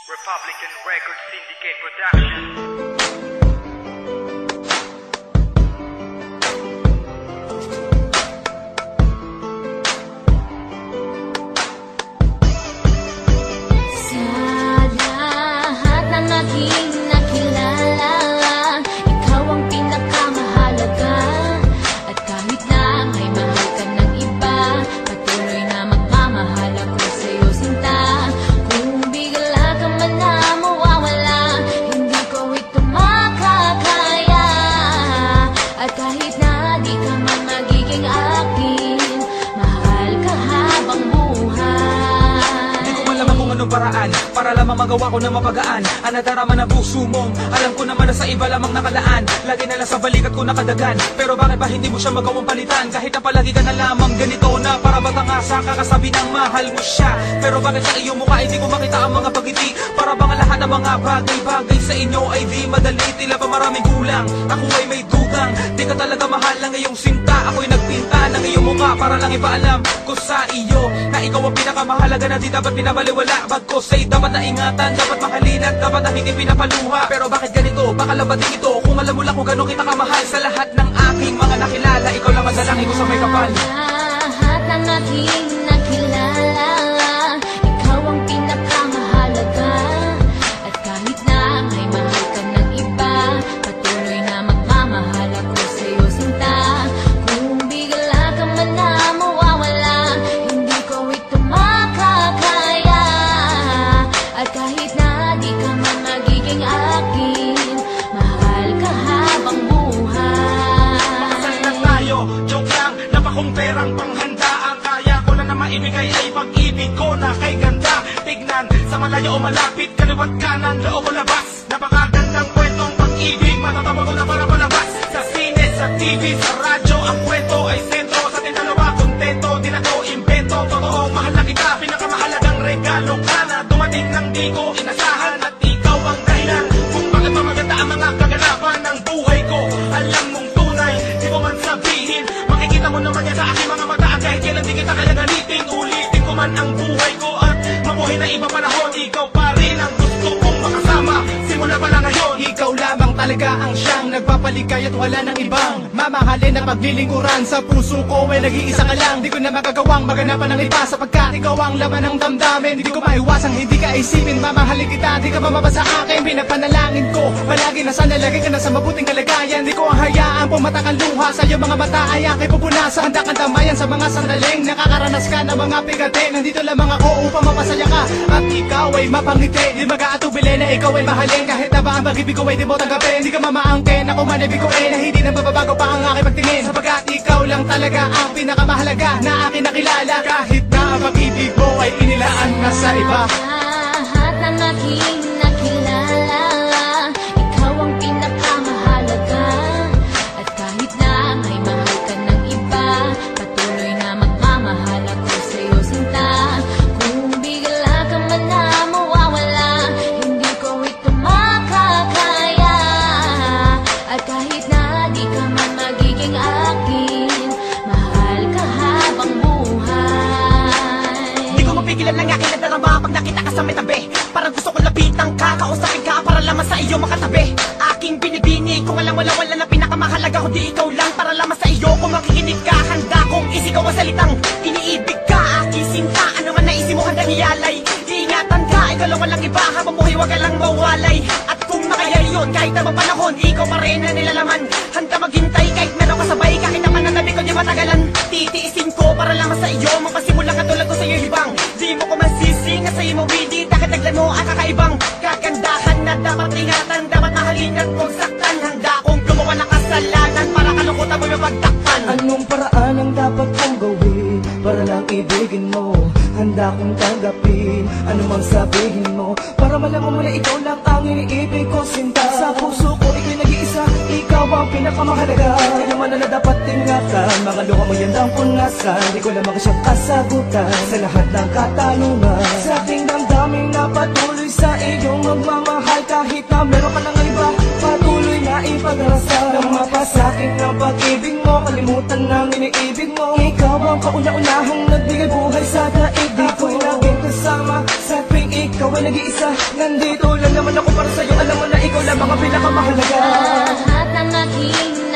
Republican Record Syndicate Production. Paraan para lamang magawa ko na mapagaan ang nadarama na puso mong alam ko naman na sa iba lamang nakalaan. Lagi na lang sa balikat ko nakadagan, pero bakit ba hindi mo siya magawang palitan? Kahit na palagi ka na lamang ganito na para matangasa kakasabi ng mahal mo siya. Pero bakit sa iyong mukha hindi ko makita ang mga pagiti? Para bang lahat ng mga bagay-bagay sa inyo ay di madali? Tila ba maraming kulang, ako ay may dugang di ka talaga mahal ng iyong sinta. Ako'y nagpinta ng iyong mukha para lang ipaalam ko sa iyo na ikaw ang pinakamahalaga na di dapat pinabaliwala. Bagkos ay dapat na ingatan, dapat mahalin at dapat na hindi pinapaluha. Pero bakit ganito? Baka labating ito kung alam mo lang kung gano'n kita kamahal. Sa lahat ng aking mga nakilala, ikaw lang ang dalangin ko sa may kapal. Lahat ng aking nakilala, ikaw ang pinakamahalaga. At kahit na may mahal ka ng iba, patuloy na magmamahal ako sa'yo sinta. Kung bigla ka man na mawawala, hindi ko ito makakaya. At kahit na di ka man magiging akin, mahal ka habang buhay. Makasal na tayo, joke lang, napakong perang panghanda. Ang kaya ko na maibigay ay pag-ibig ko na kay ganda. Tignan, sa malayo o malapit, kaliwat kanan, loob o labas. Napakagandang kwentong pag-ibig, matatawa ko na para palabas. Sa sine, sa TV, sa radyo, ang kwento ay sentro. Sa ating dalawa, kontento, di na to invento. Totoo, mahal na kita, pinakamahalagang regalo ka na dumating nang di ko inasahan. At ikaw ang dahilan kung bakit ba maganda ang mga kaganapan ng buhay ko. Alam mong tunay, di ko man sabihin, makikita mo naman yan sa aking mga mata. At kahit kailan di kita kaya galitin, ulitin ko man ang buhay ko. At mabuhay na iba panahon, ikaw pa rin ang gusto kong makasama. Simula pa lang ngayon, ikaw lamang talaga ang siyang nagpapaligay at wala ng ibang mamahalin na paglilingkuran. Sa puso ko ay nag-iisa ka lang, di ko na magagawang maganapan ng iba. Sapagkat ikaw ang laman ng damdamin, di ko maiwasang hindi ka isipin. Mamahalin kita, di ka mamaba sa akin, pinapanalangin ko palagi na sana lagi ka na sa mabuting kalagayan. Di ko ang hayaan pumatak ang luha sa iyong mga mata ay aking pupunasan. Handa kang tamayan sa mga sandaling nakakaranas ka ng mga pigate. Nandito lamang ako upang mapasaya ka at ikaw ay mapangiti. Di mag-aatubili na ikaw ay mahalin, kahit na ba ang pag-ibig ko ay di mo tanggapin. Di ka mamaangkin, ako man ay biguin na hindi na mababago pa ang aking pagtingin. Sapagkat ikaw lang talaga ang pinakamahalaga na aking nakilala. Kahit na ang pag-ibig mo ay inilaan na sa iba. Lahat ng aking nakilala, ikaw ang pinakamahalaga. At kahit na may mahal ka ng iba, patuloy na magmamahal ako sa'yo sinta. Kung bigla ka man na mawawala, hindi ko ito makakaya. At kahit na di ka man magiging akin, mahal ka habang buhay. Di ko mapigilan lang aking nadarama pag nakita ka sa may tabi. Parang gusto ko lapitan ka, kausapin ka para lamang sa iyo makatabi. Aking binibini kung alam wala na pinakamahalaga kundi ikaw lang. Para lamang sa iyo kung makikinig ka, handa kong isigaw ang salitang iniibig ka. Aking sinta, ano man naisip mo handang iyalay. Iingatan ka, ikaw lang walang iba, habang buhay wag ka lang mawalay. At kung makayari yun, kahit na panahon, ikaw pa rin na nilalaman. Handa maghintay kahit meron kasabay, kahit naman ang nabi ko di matagalan. Titiisin ko para lamang sa iyo, magpasimulang katulad ko sa iyo hibang. Di mo ko masisi nga sa iyo mawidi, dahil naglan mo ang kakaibang kagandahan na dapat ingatan, dapat mahalin at kung saktan. Handa kong gumawa ng kasalanan para kalukutan mo yung pagtakpan. Anong paraan ang dapat kong gawin para lang ibigin mo? Handa kong tanggapin anumang sabihin mo, para malaman mo na ikaw lang ang iniibig ko sinta. Sa puso ko ikaw'y nag-iisa, ikaw ang pinakamahalaga. Di naman na dapat ingatan, mga luha mo yan ang punasan. Di ko lamang siyang kasagutan sa lahat ng katanungan. Sa ating damdamin na patuloy sa iyong magmamahal. Kahit na meron ka ng iba, patuloy na ipag-arasal. Nang mapasakin ang pag-ibig mo, kalimutan ng iniibig mo. Ikaw ang kauna-unahang nagbigay buhay sa daigdig ko. Ako'y naging kasama sa tuwing ikaw ay nag-iisa. Nandito lang naman ako para sa'yo. Alam mo na ikaw lang mga pinakamahalaga. Lahat ng aking